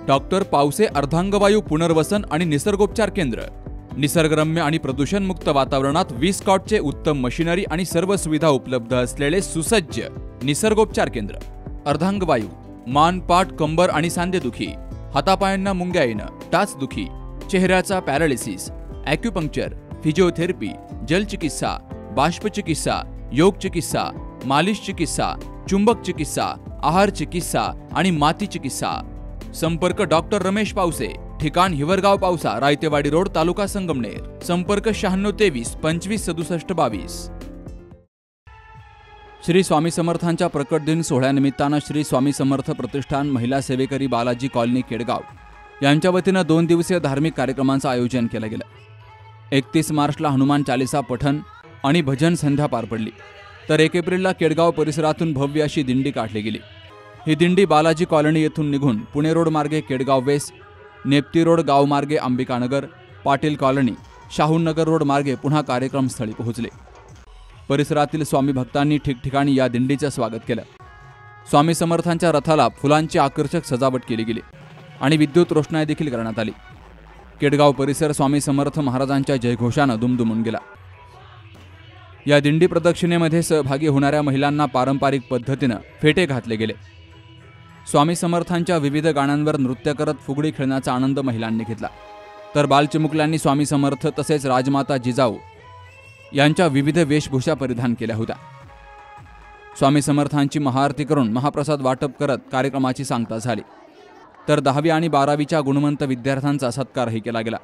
Doctor Pawase अर्धांगवायू पुनर्वसन आणि निसर्गोपचार केंद्र, निसर्गरम्य आणि प्रदूषणमुक्त वातावरणात 20 कॉटचे उत्तम मशिनरी आणि सर्व सुविधा उपलब्ध असलेले सुसज्ज निसर्गोपचार केंद्र। अर्धांगवायू, मान, पाठ, कंबर आणि सांधेदुखी, हातापायांना मुंग्या येणं, टाचदुखी, चेहऱ्याचा पॅरालिसिस, ॲक्युपंक्चर, फिजिओथेरपी, जलचिकित्सा, बाष्पचिकित्सा, योग चिकित्सा, मालिश चिकित्सा, चुंबक चिकित्सा, आहार चिकित्सा आणि माती चिकित्सा। संपर्क डॉक्टर रमेश पावसे, ठिकाण हिवरगाव पावसा, रायतेवाडी रोड, तालुका संगमनेर। संपर्क 9623 25 67 22। श्री स्वामी समर्थांच्या प्रकट दिन सोहळ्यानिमित्तानं श्री स्वामी समर्थ प्रतिष्ठान महिला सेवेकरी बालाजी कॉलनी केडगाव यांच्या वतीनं 2 दिवसीय धार्मिक कार्यक्रमांचं आयोजन केलं गेलं। 31 मार्चला हनुमान चालीसा पठण आणि भजन संध्या पार पडली, तर 1 एप्रिलला केडगाव परिसरातून भव्य अशी दिंडी काढली गेली। ही दिंडी बालाजी कॉलनी येथून निघून पुणे रोड मार्गे केडगाव वेस्ट, नेप्ती रोड गाव मार्गे अंबिकानगर, पाटील कॉलनी, शाहूनगर रोड मार्गे पुन्हा कार्यक्रमस्थळी पोहोचले। परिसरातील स्वामी भक्तांनी ठिकठिकाणी या दिंडीचं स्वागत केलं। स्वामी समर्थांच्या रथाला फुलांची आकर्षक सजावट केली गेली आणि विद्युत रोषणाई देखील करण्यात आली। केडगाव परिसर स्वामी समर्थ महाराजांच्या जयघोषानं दुमदुमून गेला। या दिंडी प्रदक्षिणेमध्ये सहभागी होणाऱ्या महिलांना पारंपरिक पद्धतीनं फेटे घातले गेले। स्वामी समर्थांच्या विविध गाण्यांवर नृत्य करत फुगडी खेळण्याचा आनंद महिलांनी घेतला, तर बालचिमुकल्यांनी स्वामी समर्थ तसेच राजमाता जिजाऊ यांच्या विविध वेशभूषा परिधान केल्या होत्या। स्वामी समर्थांची महाआरती करून महाप्रसाद वाटप करत कार्यक्रमाची सांगता झाली, तर 10वी आणि 12वीच्या गुणवंत विद्यार्थ्यांचा सत्कारही केला गेला।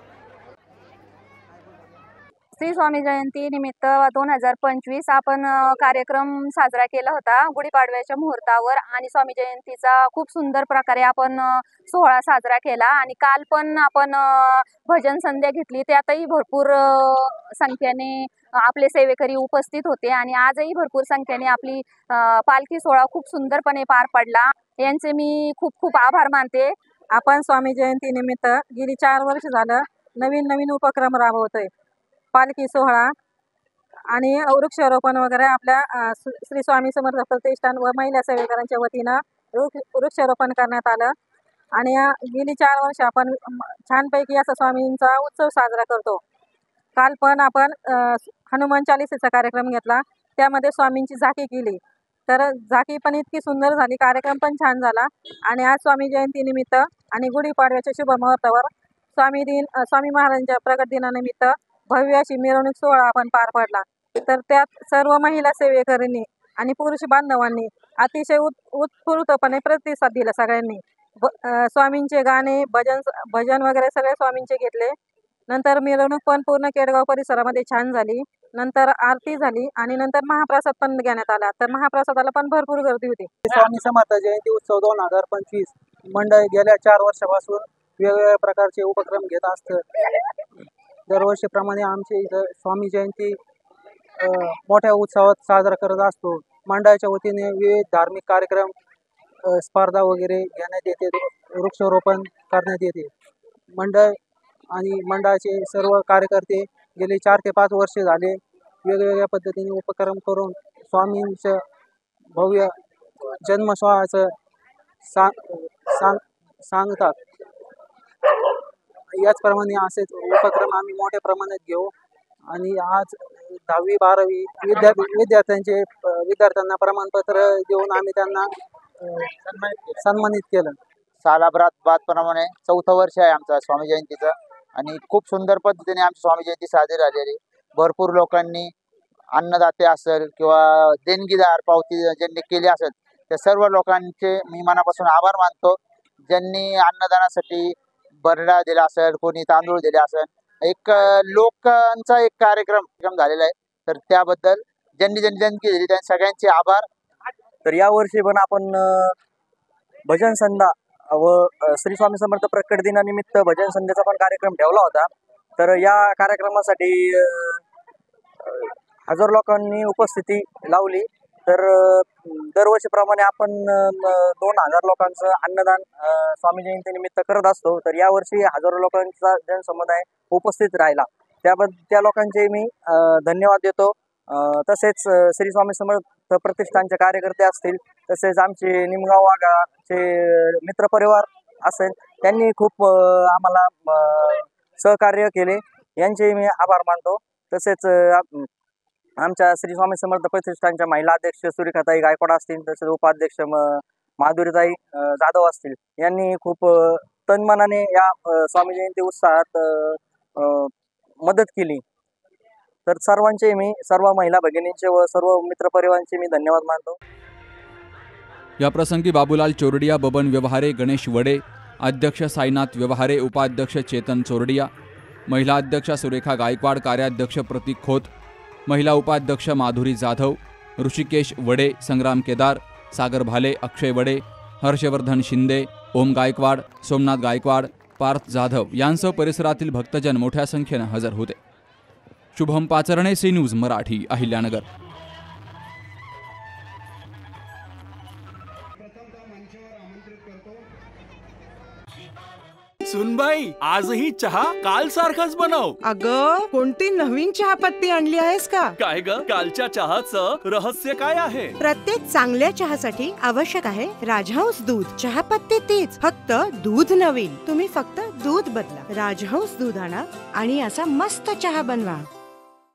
श्री स्वामी जयंती निमित्त 2025 आपण कार्यक्रम साजरा केला होता गुढीपाडव्याच्या मुहूर्तावर, आणि स्वामी जयंतीचा खूप सुंदर प्रकारे आपण सोहळा साजरा केला। आणि काल पण आपण भजन संध्या घेतली, त्यातही भरपूर संख्येने आपले सेवेकरी उपस्थित होते आणि आजही भरपूर संख्येने आपली पालखी सोहळा खूप सुंदरपणे पार पडला। यांचे मी खूप खूप आभार मानते। आपण स्वामी जयंती निमित्त गेली 4 वर्ष झालं नवीन उपक्रम राबवतोय। पालखी सोहळा आणि वृक्षारोपण वगैरे आपल्या श्री स्वामी समर्थ प्रतिष्ठान व महिला सेवेकरांच्या वतीनं वृक्षारोपण करण्यात आलं। आणि गेली 4 वर्ष आपण छानपैकी असा स्वामींचा उत्सव साजरा करतो। काल पण आपण हनुमान चालीसेचा कार्यक्रम घेतला, त्यामध्ये स्वामींची झाकी केली, तर झाकी पण इतकी सुंदर झाली, कार्यक्रम पण छान झाला। आणि आज स्वामी जयंती निमित्त आणि गुढीपाडव्याच्या शुभ मुहूर्तावर स्वामी महाराजांच्या प्रकट दिनानिमित्त भव्य अशी मिरवणूक सोहळा आपण पार पडला। तर त्यात सर्व महिला सेवेकरींनी आणि पुरुष बांधवांनी अतिशय उत्स्फूर्तपणे प्रतिसाद दिला। सगळ्यांनी स्वामींचे गाणे भजन वगैरे सगळे स्वामींचे घेतले। नंतर मिरवणूक पण पूर्ण केडगाव परिसरामध्ये छान झाली। नंतर आरती झाली आणि नंतर महाप्रसाद पण घेण्यात आला, तर महाप्रसादाला पण भरपूर गर्दी होती। स्वामी समर्थ जयंती उत्सव 2025 मंडळ गेल्या 4 वर्षापासून वेगवेगळ्या प्रकारचे उपक्रम घेत असतं। दरवर्षीप्रमाणे आमच्या इथं स्वामी जयंती मोठ्या उत्सवात साजरा करत असतो। मंडळाच्या वतीने विविध धार्मिक कार्यक्रम, स्पर्धा वगैरे घेण्यात येते, वृक्षारोपण करण्यात येते। मंडळ आणि मंडळाचे सर्व कार्यकर्ते गेले 4 ते 5 वर्ष झाले वेगवेगळ्या पद्धतीने उपक्रम करून स्वामींचं भव्य जन्मसोहळ्याचं सांगतात। याचप्रमाणे असेच उपक्रम आम्ही मोठ्या प्रमाणात घेऊ। आणि आज 10वी 12वी विद्यार्थ्यांना प्रमाणपत्र देऊन आम्ही त्यांना सन्मानित केलं। सालाबादप्रमाणे 4थं वर्ष आहे आमचं स्वामी जयंतीचं, आणि खूप सुंदर पद्धतीने आमची स्वामी जयंती साजरी झालेली। भरपूर लोकांनी अन्नदाते असेल किंवा देणगीदार पावती ज्यांनी केली असेल, त्या सर्व लोकांचे मी मनापासून आभार मानतो। ज्यांनी अन्नदानासाठी बरडा दिला असेल, कोणी तांदूळ दिले असेल, एक लोकांचा एक कार्यक्रम झालेला आहे, तर त्याबद्दल ज्यांनी देणगी दिली त्या सगळ्यांचे आभार। तर यावर्षी पण आपण भजन संध्या व श्री स्वामी समर्थ प्रकट दिनानिमित्त भजन संध्याचा पण कार्यक्रम ठेवला होता। तर या कार्यक्रमासाठी हजारो लोकांनी उपस्थिती लावली। तर दरवर्षीप्रमाणे आपण 2000 लोकांचं अन्नदान स्वामी जयंती निमित्त करत असतो। तर यावर्षी हजारो लोकांचा जनसमुदाय उपस्थित राहिला, त्याबद्दल त्या लोकांचे मी धन्यवाद देतो। तसेच श्री स्वामी समर्थ प्रतिष्ठानचे कार्यकर्ते असतील, तसेच आमचे निमगाव वाघाचे मित्रपरिवार असेल, त्यांनी खूप आम्हाला सहकार्य केले, यांचे मी आभार मानतो. तसेच आमच्या श्री स्वामी समर्थ प्रतिष्ठानच्या महिला अध्यक्ष सुरेखाताई गायकवाड असतील, तसेच उपाध्यक्ष माधुरीताई जाधव असतील, यांनी खूप तन्मनाने या स्वामी जयंती उत्सवात मदत केली. तर सर्वांचे मी, सर्व महिला भगिनींचे व सर्व मित्रपरिवारांचे मी धन्यवाद मानतो. याप्रसंगी बाबूलाल चोरडिया, बबन व्यवहारे, गणेश वडे, अध्यक्ष साईनाथ व्यवहारे, उपाध्यक्ष चेतन चोरडिया, महिला अध्यक्ष सुरेखा गायकवाड, कार्याध्यक्ष प्रतीक खोत, महिला उपाध्यक्ष माधुरी जाधव, ऋषिकेश वडे, संग्राम केदार, सागर भाले, अक्षय वडे, हर्षवर्धन शिंदे, ओम गायकवाड, सोमनाथ गायकवाड, पार्थ जाधव यांसह परिसरातील भक्तजन मोठ्या संख्येनं हजर होते. Shubham Pacharane, C news Marathi, Ahilyanagar. सुनबाई, आजही चहा काल सारखाच बनव. अगं, कोणती नवीन चहापत्ती आणली आहेस का? काय ग, कालच्या चहाचं रहस्य काय आहे? प्रत्येक चांगल्या चहासाठी आवश्यक आहे राजहंस दूध. चहापत्ती तीच, फक्त दूध नवीन. तुम्ही फक्त दूध बदला. राजहंस दूध आणा आणि असा मस्त चहा बनवा.